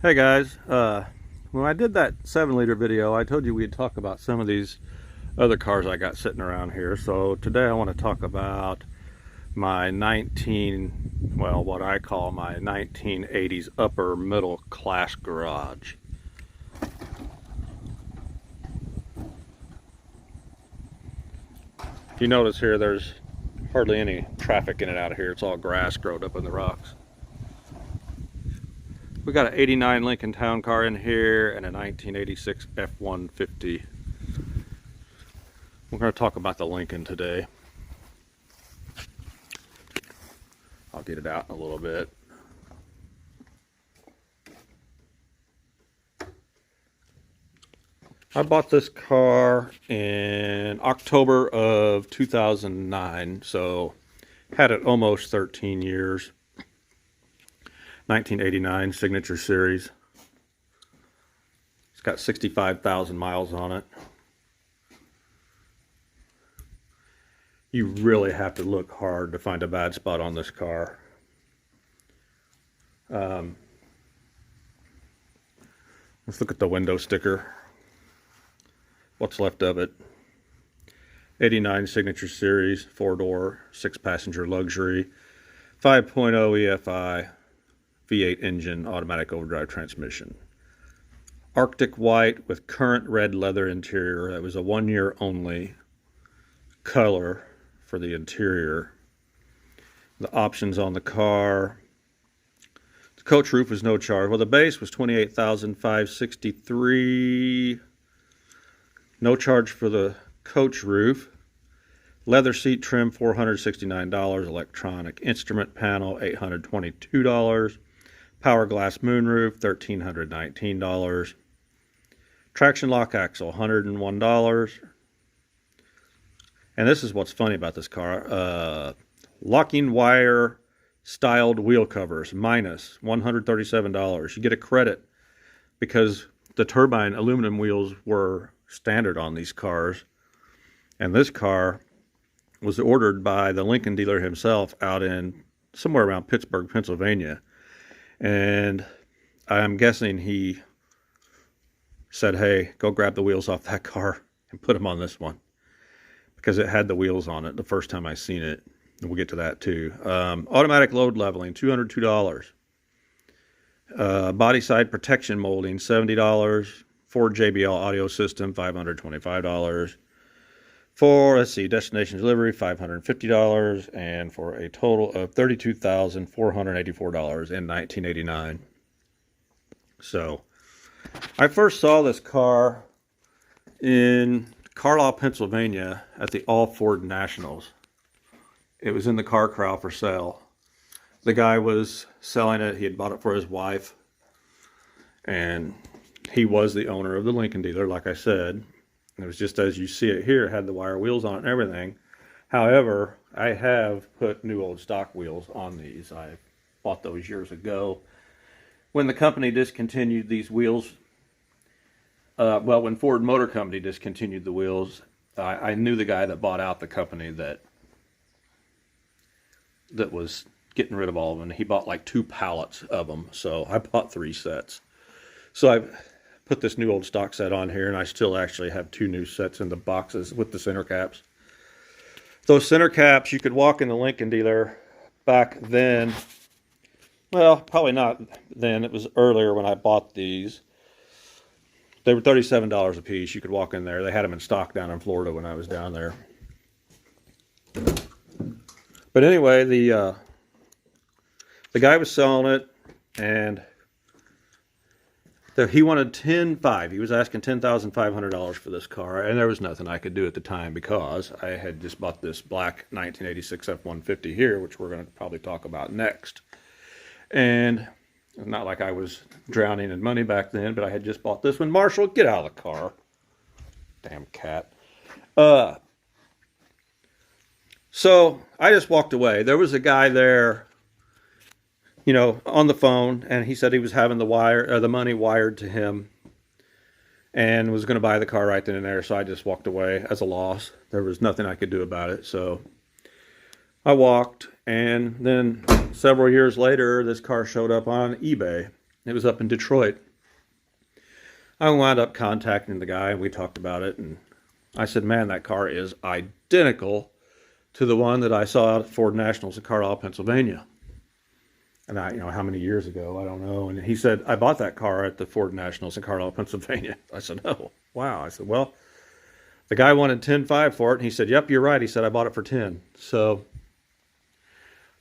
Hey guys, when I did that 7-liter video, I told you we'd talk about some of these other cars I got sitting around here. So today I want to talk about my what I call my 1980s upper middle class garage. If you notice here, there's hardly any traffic in and out of here. It's all grass growing up in the rocks. We got an 89 Lincoln Town Car in here and a 1986 F-150. We're going to talk about the Lincoln today. I'll get it out in a little bit. I bought this car in October of 2009, so had it almost 13 years. 1989 Signature Series. It's got 65,000 miles on it. You really have to look hard to find a bad spot on this car. Let's look at the window sticker. What's left of it. 89 Signature Series, 4-door, 6-passenger luxury, 5.0 EFI, V8 engine, automatic overdrive transmission. Arctic white with current red leather interior. That was a 1-year only color for the interior. The options on the car. The coach roof was no charge. Well, the base was $28,563. No charge for the coach roof. Leather seat trim, $469. Electronic instrument panel, $822. Power glass moonroof, $1,319. Traction lock axle, $101. And this is what's funny about this car. Locking wire styled wheel covers, minus $137. You get a credit because the turbine aluminum wheels were standard on these cars. And this car was ordered by the Lincoln dealer himself out in somewhere around Pittsburgh, Pennsylvania. And I'm guessing he said, hey, go grab the wheels off that car and put them on this one, because it had the wheels on it the first time I seen it. And we'll get to that too. Automatic load leveling, $202. Body side protection molding, $70. Ford JBL audio system, $525. For, destination delivery, $550, and for a total of $32,484 in 1989. So, I first saw this car in Carlisle, Pennsylvania at the All Ford Nationals. It was in the car corral for sale. The guy was selling it. He had bought it for his wife, and he was the owner of the Lincoln dealer, like I said. It was just as you see it here. It had the wire wheels on it and everything. However, I have put new old stock wheels on these. I bought those years ago. When the company discontinued these wheels, when Ford Motor Company discontinued the wheels, I knew the guy that bought out the company that was getting rid of all of them. He bought like 2 pallets of them, so I bought 3 sets. So I put this new old stock set on here, and I still actually have 2 new sets in the boxes with the center caps. Those center caps, you could walk in the Lincoln dealer back then. Well, probably not then. It was earlier when I bought these. They were $37 a piece. You could walk in there. They had them in stock down in Florida when I was down there. But anyway, the guy was selling it, and he wanted $10,500. He was asking $10,500 for this car, and there was nothing I could do at the time because I had just bought this black 1986 F-150 here, which we're going to probably talk about next. And not like I was drowning in money back then, but I had just bought this one. Marshall, get out of the car. Damn cat. So I just walked away. There was a guy there, on the phone, and he said he was having the money wired to him and was going to buy the car right then and there. So I just walked away as a loss. There was nothing I could do about it. So I walked, and then several years later, this car showed up on eBay. It was up in Detroit. I wound up contacting the guy and we talked about it, and I said, man, that car is identical to the one that I saw at Ford Nationals in Carlisle, Pennsylvania. And I, how many years ago, I don't know. And he said, I bought that car at the Ford Nationals in Carlisle, Pennsylvania. I said, oh, wow. I said, well, the guy wanted $10,500 for it. And he said, yep, you're right. He said, I bought it for 10. So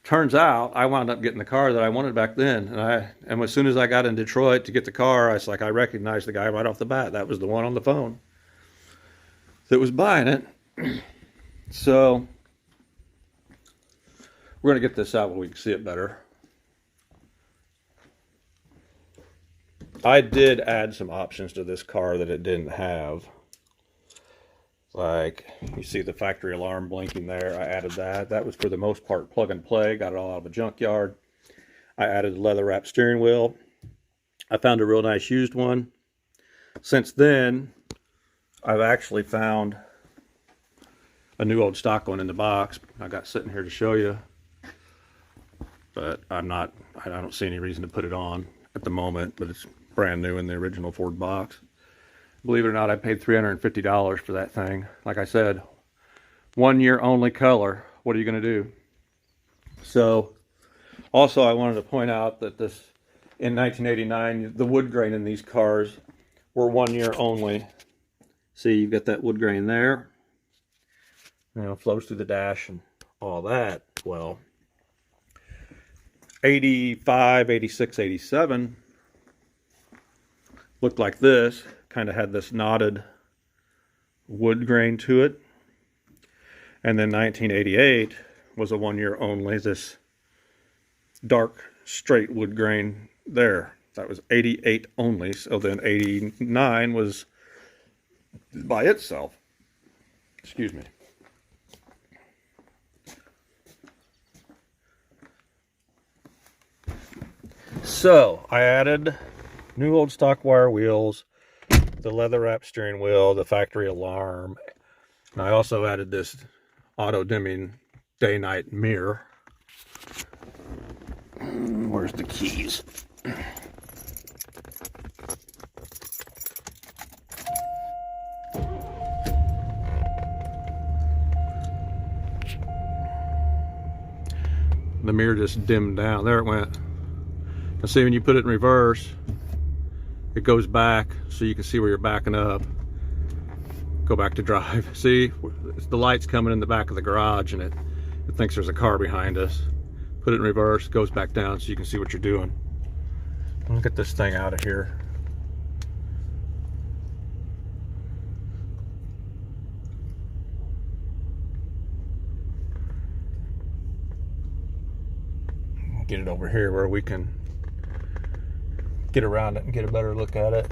turns out I wound up getting the car that I wanted back then. And as soon as I got in Detroit to get the car, I was like, I recognized the guy right off the bat. That was the one on the phone that was buying it. So we're going to get this out where we can see it better. I did add some options to this car that it didn't have. Like, you see the factory alarm blinking there. I added that. That was for the most part plug and play. Got it all out of a junkyard. I added a leather wrapped steering wheel. I found a real nice used one. Since then, I've actually found a new old stock one in the box. I got sitting here to show you. But I don't see any reason to put it on at the moment, but it's brand new in the original Ford box. Believe it or not, I paid $350 for that thing. Like I said, 1 year only color. What are you going to do? So, also I wanted to point out that in 1989, the wood grain in these cars were 1 year only. See, you've got that wood grain there. Flows through the dash and all that. Well, 85, 86, 87 looked like this. Kind of had this knotted wood grain to it. And then 1988 was a 1 year only, this dark straight wood grain there. That was 88 only. So then 89 was by itself. Excuse me. So I added new old stock wire wheels, the leather wrapped steering wheel, the factory alarm. And I also added this auto dimming day-night mirror. Where's the keys? The mirror just dimmed down. There it went. And see, when you put it in reverse, it goes back so you can see where you're backing up. Go back to drive. See, the light's coming in the back of the garage and it thinks there's a car behind us. Put it in reverse, goes back down so you can see what you're doing. I'll get this thing out of here. Get it over here where we can get around it and get a better look at it.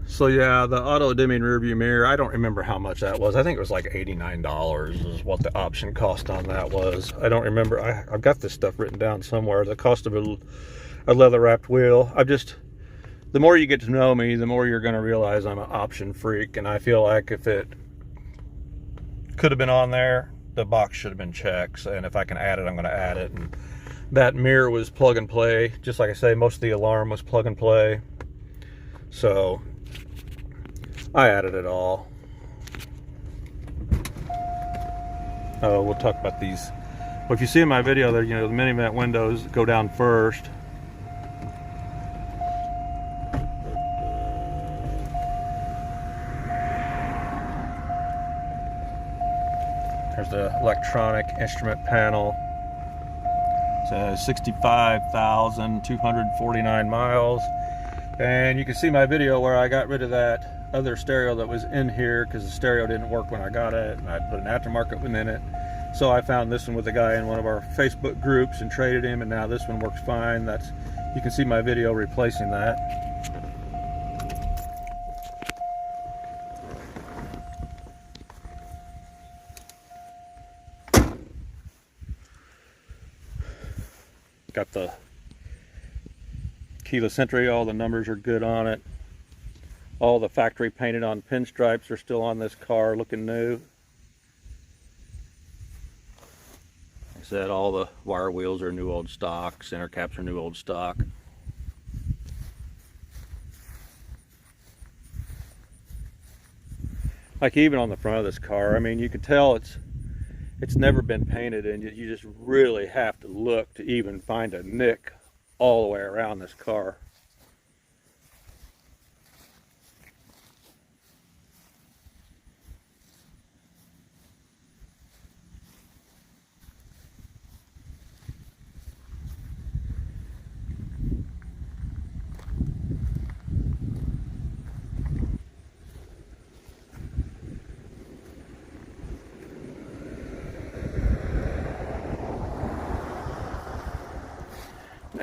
So yeah, the auto dimming rear view mirror, I don't remember how much that was. I think it was like $89 is what the option cost on that was. I don't remember. I've got this stuff written down somewhere. The cost of a leather wrapped wheel. The more you get to know me, the more you're going to realize I'm an option freak. And I feel like if it could have been on there, the box should have been checked. And if I can add it, I'm going to add it. And that mirror was plug and play. Just like I say, most of the alarm was plug and play. So I added it all. Oh, we'll talk about these. Well, if you see in my video there, the mini vent windows go down first. There's the electronic instrument panel. It says 65,249 miles. And you can see my video where I got rid of that other stereo that was in here because the stereo didn't work when I got it, and I put an aftermarket one in it. So I found this one with a guy in one of our Facebook groups and traded him, and now this one works fine. You can see my video replacing that. Got the keyless entry, all the numbers are good on it. All the factory painted on pinstripes are still on this car, looking new. Like I said, all the wire wheels are new old stock, center caps are new old stock. Like even on the front of this car, I mean, you can tell it's never been painted, and you just really have to look to even find a nick all the way around this car.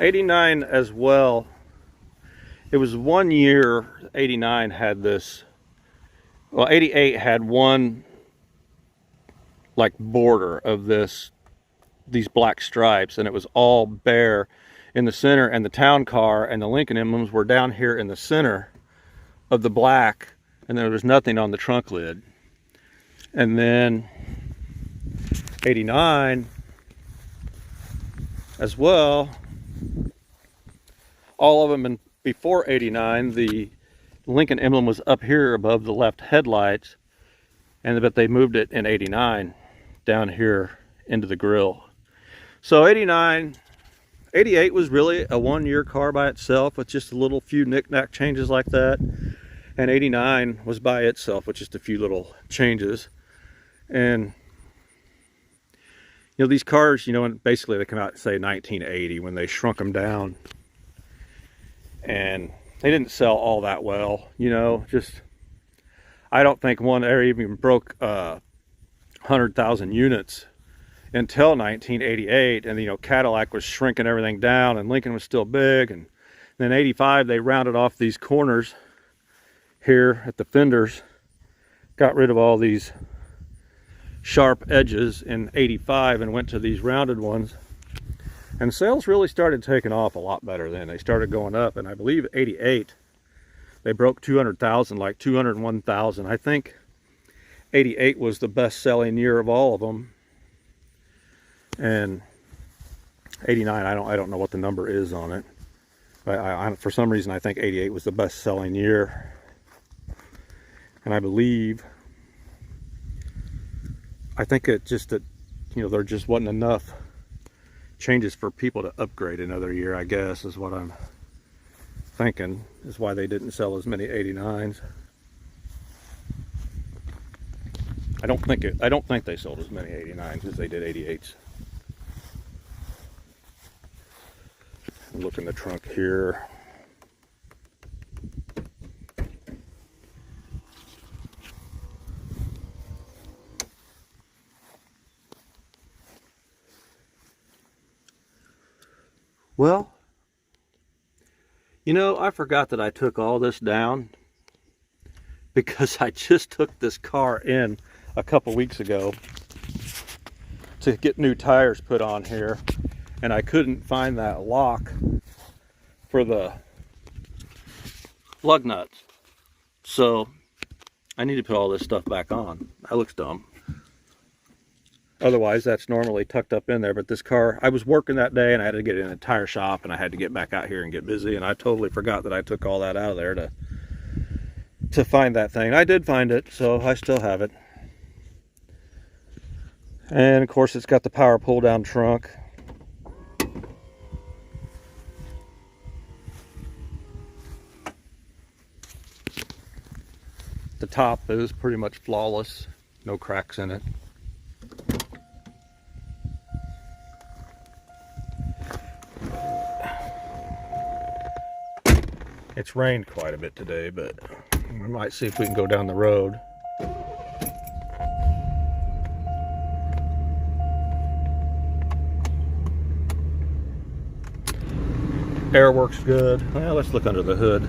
'89 as well. It was 1 year, '89 had this, well, '88 had one like border of these black stripes, and it was all bare in the center, and the town car and the Lincoln emblems were down here in the center of the black, and there was nothing on the trunk lid. And then '89 as well, all of them. And before '89, the Lincoln emblem was up here above the left headlights, but they moved it in '89 down here into the grill. So '88 was really a 1 year car by itself with just a little few knick-knack changes like that, and '89 was by itself with just a few little changes. And you know, these cars, you know, basically they come out, say 1980, when they shrunk them down, and they didn't sell all that well, you know. Just, I don't think one ever even broke 100,000 units until 1988. And you know, Cadillac was shrinking everything down, and Lincoln was still big. And then '85 they rounded off these corners here at the fenders, got rid of all these sharp edges in '85 and went to these rounded ones. And sales really started taking off a lot better then. They started going up, and I believe '88 they broke 200,000, like 201,000. I think '88 was the best-selling year of all of them. And '89, I don't know what the number is on it, but for some reason I think '88 was the best-selling year. And I think it just that, you know, there just wasn't enough changes for people to upgrade another year, I guess, is what I'm thinking, is why they didn't sell as many '89s. I don't think they sold as many '89s as they did '88s. Look in the trunk here. Well, you know, I forgot that I took all this down because I just took this car in a couple weeks ago to get new tires put on here, and I couldn't find that lock for the lug nuts. So I need to put all this stuff back on. That looks dumb. Otherwise, that's normally tucked up in there. But this car, I was working that day, and I had to get it in a tire shop, and I had to get back out here and get busy. And I totally forgot that I took all that out of there to find that thing. I did find it, so I still have it. And of course, it's got the power pull-down trunk. The top is pretty much flawless, no cracks in it. It's rained quite a bit today, but we might see if we can go down the road. Air works good. Well, let's look under the hood.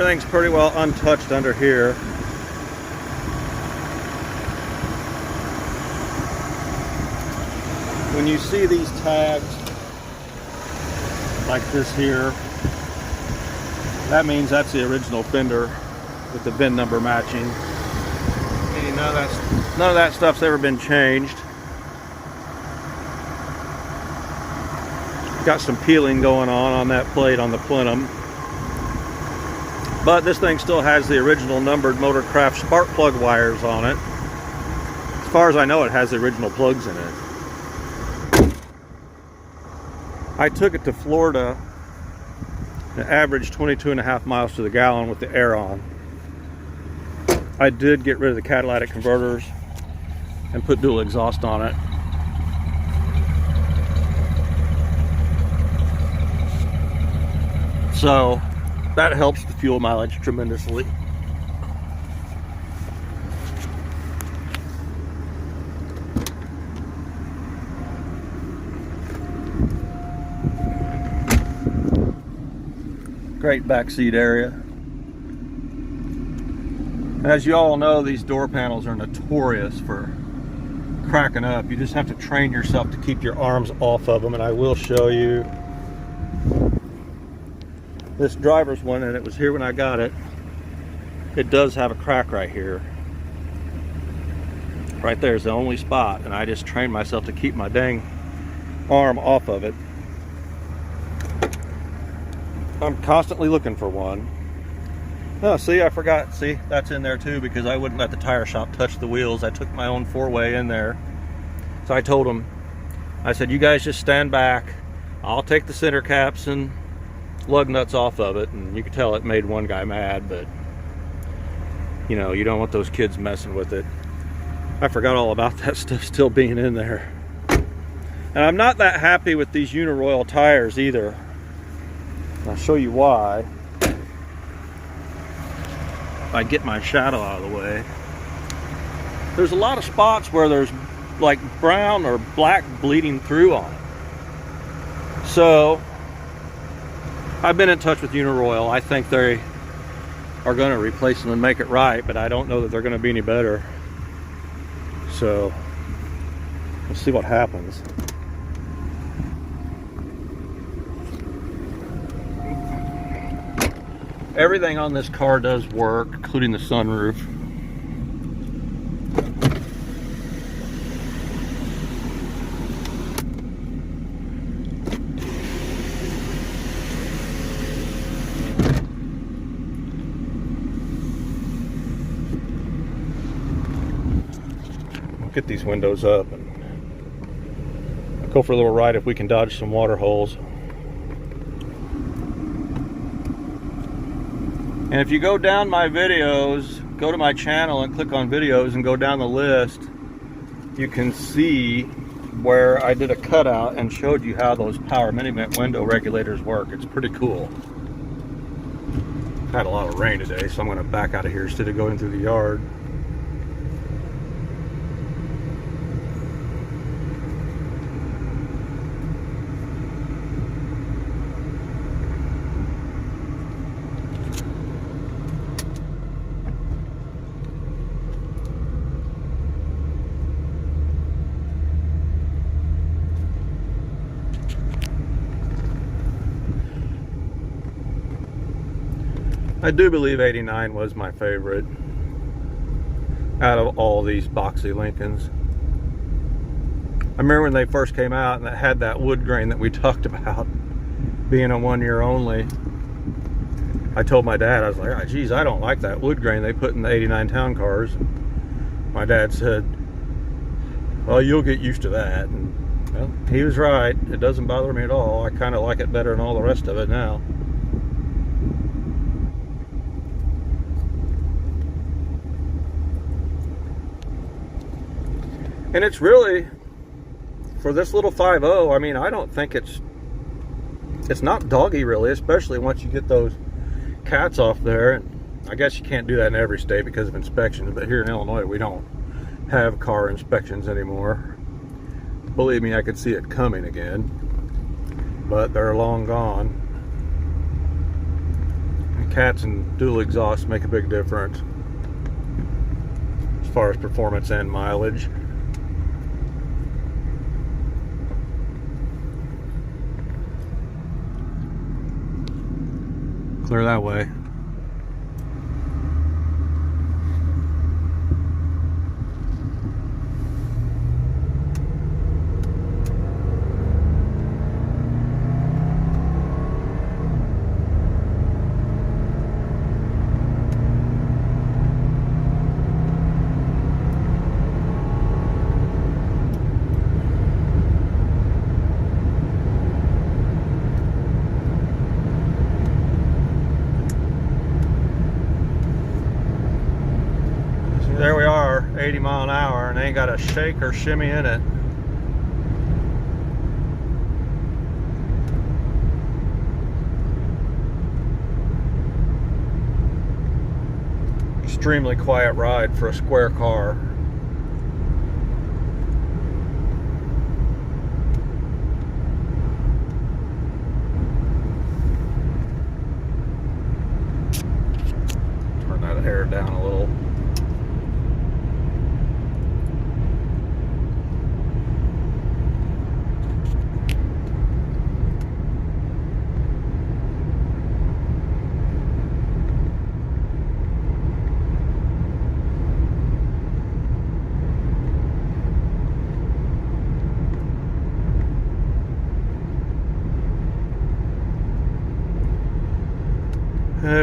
Everything's pretty well untouched under here. When you see these tags like this here, that means that's the original fender with the VIN number matching. And none of that stuff's ever been changed. Got some peeling going on that plate on the plenum. But this thing still has the original numbered Motorcraft spark plug wires on it. As far as I know, it has the original plugs in it. I took it to Florida. It averaged 22.5 miles to the gallon with the air on. I did get rid of the catalytic converters and put dual exhaust on it. So that helps the fuel mileage tremendously. Great backseat area. As you all know, these door panels are notorious for cracking up. You just have to train yourself to keep your arms off of them, and I will show you this driver's one, and it was here when I got it. It does have a crack right here. Right there is the only spot, and I just trained myself to keep my dang arm off of it. I'm constantly looking for one. Oh, see, I forgot. See, that's in there too because I wouldn't let the tire shop touch the wheels. I took my own four-way in there. So I told them, I said, you guys just stand back. I'll take the center caps and lug nuts off of it. And you could tell it made one guy mad, but you know, you don't want those kids messing with it. I forgot all about that stuff still being in there. And I'm not that happy with these Uniroyal tires either. I'll show you why. If I get my shadow out of the way. There's a lot of spots where there's like brown or black bleeding through on it. So I've been in touch with Uniroyal. I think they are going to replace them and make it right, but I don't know that they're going to be any better. So let's see what happens. Everything on this car does work, including the sunroof. We'll get these windows up and go for a little ride if we can dodge some water holes. And if you go down my videos, go to my channel and click on videos and go down the list, you can see where I did a cutout and showed you how those power mini-vent window regulators work. It's pretty cool. Had a lot of rain today, so I'm going to back out of here instead of going through the yard. I do believe 89 was my favorite out of all these boxy Lincolns. I remember when they first came out and it had that wood grain that we talked about being a 1 year only. I told my dad, I was like, oh, geez, I don't like that wood grain they put in the 89 town cars. My dad said, well, you'll get used to that. And well, he was right. It doesn't bother me at all. I kind of like it better than all the rest of it now. And it's really, for this little 5.0, I mean, I don't think it's not doggy really, especially once you get those cats off there. And I guess you can't do that in every state because of inspections, but here in Illinois, we don't have car inspections anymore. Believe me, I could see it coming again, but they're long gone. Cats and dual exhaust make a big difference as far as performance and mileage. Clear that way. There we are, 80 mile an hour, and ain't got a shake or shimmy in it. Extremely quiet ride for a square car. Turn that hair down a little.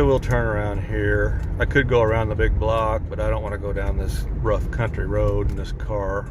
We'll turn around here. I could go around the big block, but I don't want to go down this rough country road in this car.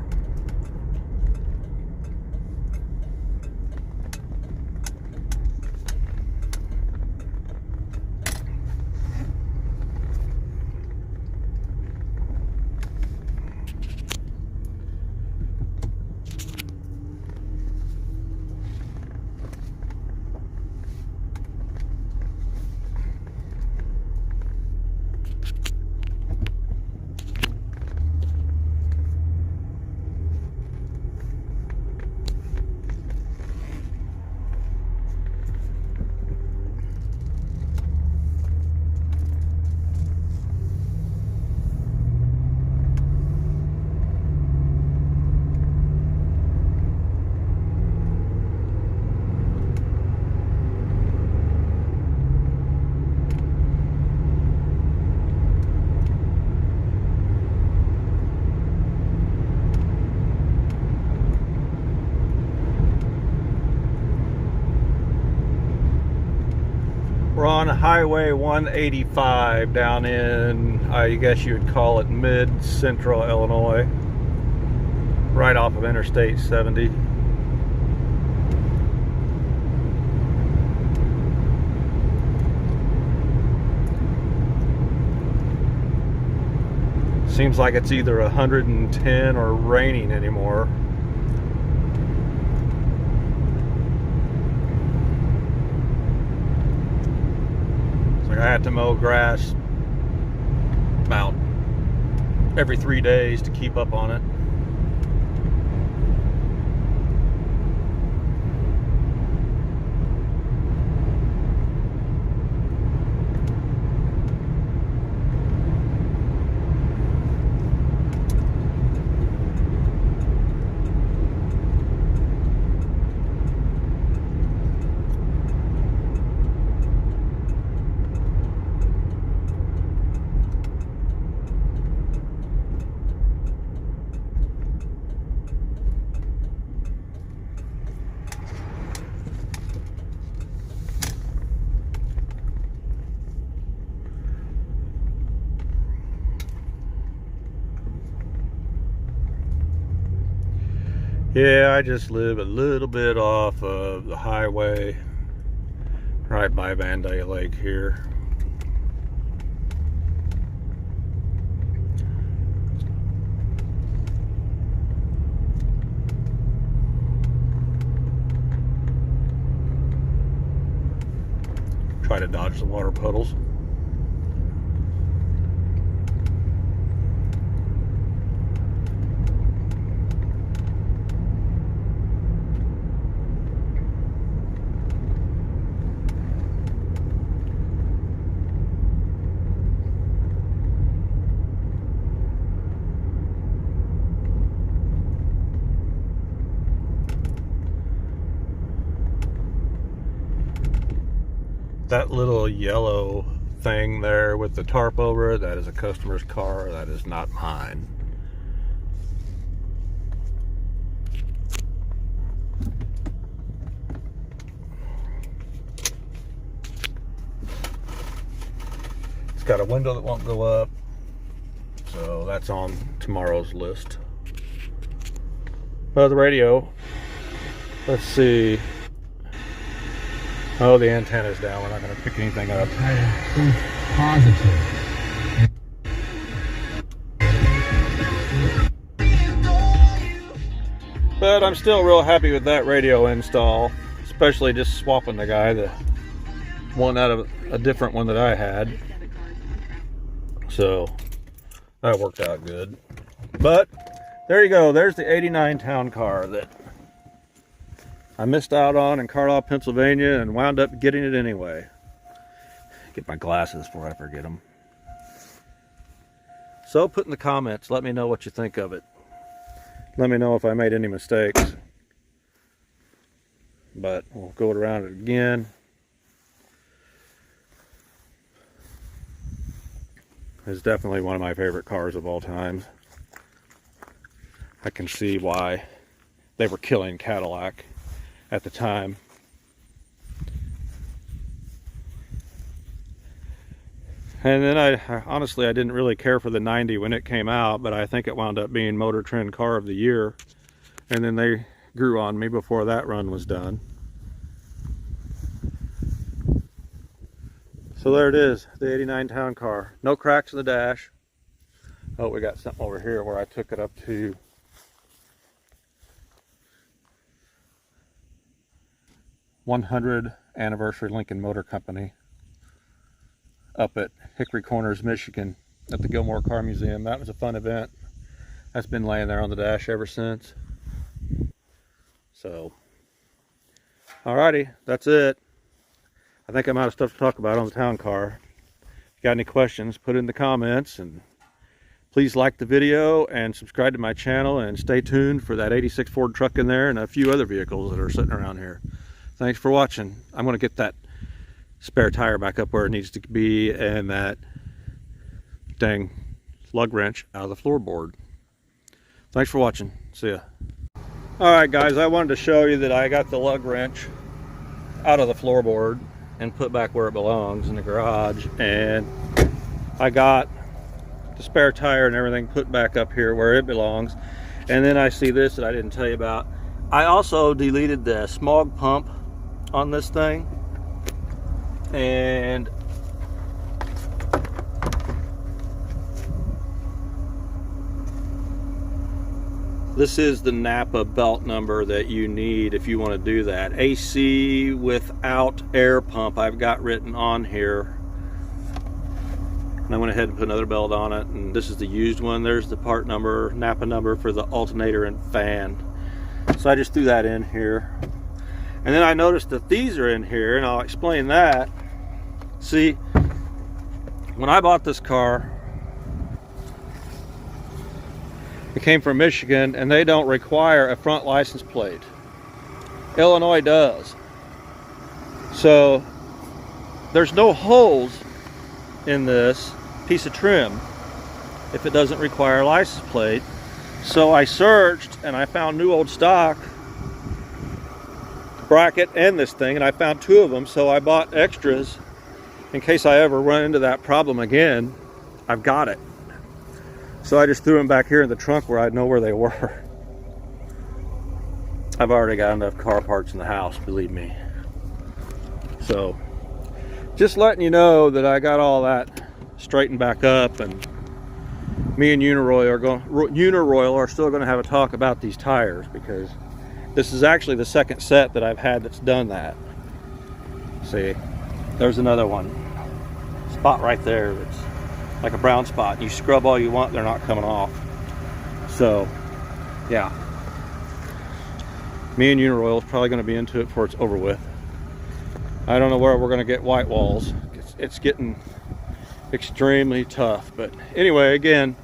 We're on Highway 185 down in, I guess you would call it mid-central Illinois, right off of Interstate 70. Seems like it's either 110 or raining anymore. I had to mow grass about every 3 days to keep up on it. Yeah, I just live a little bit off of the highway, right by Vandalia Lake here. Try to dodge the water puddles. That little yellow thing there with the tarp over it, that is a customer's car. That is not mine. It's got a window that won't go up, so that's on tomorrow's list. Well, the radio, let's see. Oh, the antenna's down. We're not going to pick anything up. Positive. But I'm still real happy with that radio install, especially just swapping the guy, the one out of a different one that I had. So that worked out good. But there you go. There's the 89 town car that I missed out on in Carlisle, Pennsylvania, and wound up getting it anyway. Get my glasses before I forget them. So put in the comments, let me know what you think of it. Let me know if I made any mistakes. But we'll go around it again. It's definitely one of my favorite cars of all time. I can see why they were killing Cadillac at the time. And then I honestly didn't really care for the 90 when it came out, but I think it wound up being Motor Trend Car of the Year. And then they grew on me before that run was done. So there it is, the 89 town car. No cracks in the dash. Oh, we got something over here where I took it up to #100 anniversary Lincoln Motor Company up at Hickory Corners, Michigan at the Gilmore Car Museum. That was a fun event. That's been laying there on the dash ever since. So, alrighty, that's it. I think I'm out of stuff to talk about on the town car. If you got any questions, put it in the comments, and please like the video and subscribe to my channel, and stay tuned for that 86 Ford truck in there and a few other vehicles that are sitting around here. Thanks for watching. I'm going to get that spare tire back up where it needs to be, and that dang lug wrench out of the floorboard. Thanks for watching. See ya. Alright guys, I wanted to show you that I got the lug wrench out of the floorboard and put back where it belongs in the garage, and I got the spare tire and everything put back up here where it belongs. And then I see this that I didn't tell you about. I also deleted the smog pump on this thing, and this is the Napa belt number that you need if you want to do that. AC without air pump I've got written on here. And I went ahead and put another belt on it, and this is the used one. There's the part number, Napa number for the alternator and fan. So I just threw that in here. And then I noticed that these are in here, and I'll explain that. See, when I bought this car, it came from Michigan, and they don't require a front license plate. Illinois does. So there's no holes in this piece of trim if it doesn't require a license plate. So I searched and I found new old stock bracket and this thing, and I found two of them, so I bought extras in case I ever run into that problem again. I've got it. So I just threw them back here in the trunk where I'd know where they were. I've already got enough car parts in the house, believe me. So just letting you know that I got all that straightened back up, and me and Uniroyal are still going to have a talk about these tires, because this is actually the second set that I've had that's done that. See, there's another one. Spot right there. It's like a brown spot. You scrub all you want, they're not coming off. So, yeah. Me and Uniroyal is probably going to be into it before it's over with. I don't know where we're going to get white walls. It's getting extremely tough. But anyway, again,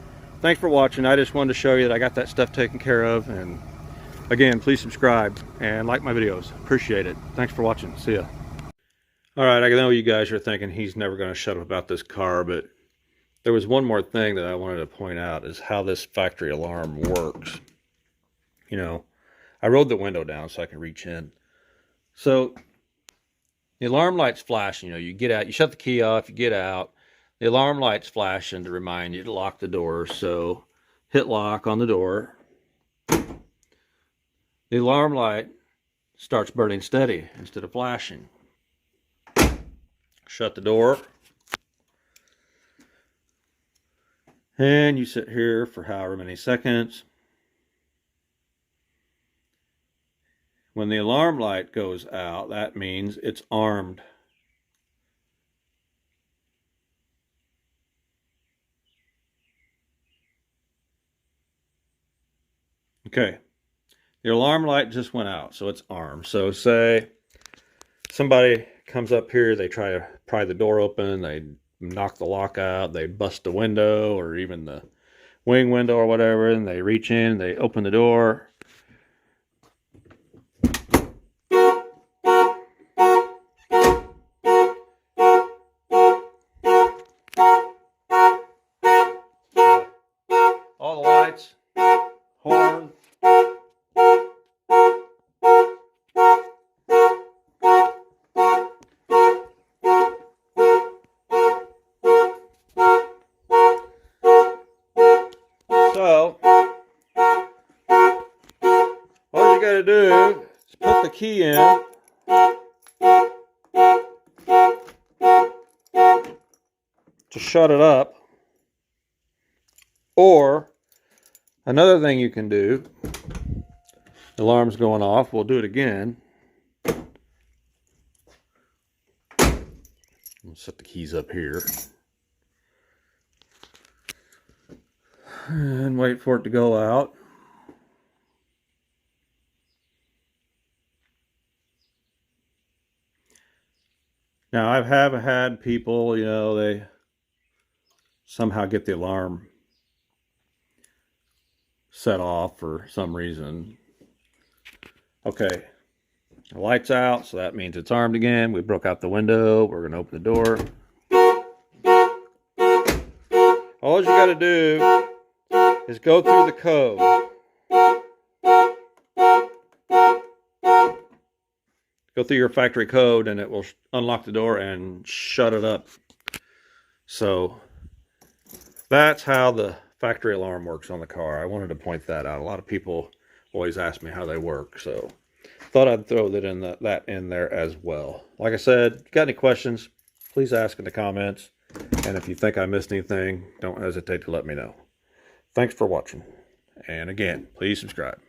thanks for watching. I just wanted to show you that I got that stuff taken care of. And again, please subscribe and like my videos. Appreciate it. Thanks for watching. See ya. All right, I know you guys are thinking he's never going to shut up about this car, but there was one more thing that I wanted to point out is how this factory alarm works. You know, I rolled the window down so I can reach in. So the alarm light's flashing. You know, you get out, you shut the key off, you get out. The alarm light's flashing to remind you to lock the door. So hit lock on the door. The alarm light starts burning steady instead of flashing. Shut the door. And you sit here for however many seconds. When the alarm light goes out, that means it's armed. Okay, the alarm light just went out, so it's armed. So say somebody comes up here, they try to pry the door open, they knock the lock out, they bust the window or even the wing window or whatever, and they reach in, they open the door. All the lights, horn. So, all you gotta do is put the key in. To shut it up. Or another thing you can do, the alarm's going off, we'll do it again. I'll set the keys up here. And wait for it to go out. Now I have had people, you know, they somehow get the alarm set off for some reason. Okay, the light's out, so that means it's armed again. We broke out the window. We're going to open the door. All you got to do is go through the code. Go through your factory code and it will unlock the door and shut it up. So that's how the factory alarm works on the car. I wanted to point that out. A lot of people always ask me how they work, so thought I'd throw that in there as well. Like I said, if you got any questions, please ask in the comments. And if you think I missed anything, don't hesitate to let me know. Thanks for watching. And again, please subscribe.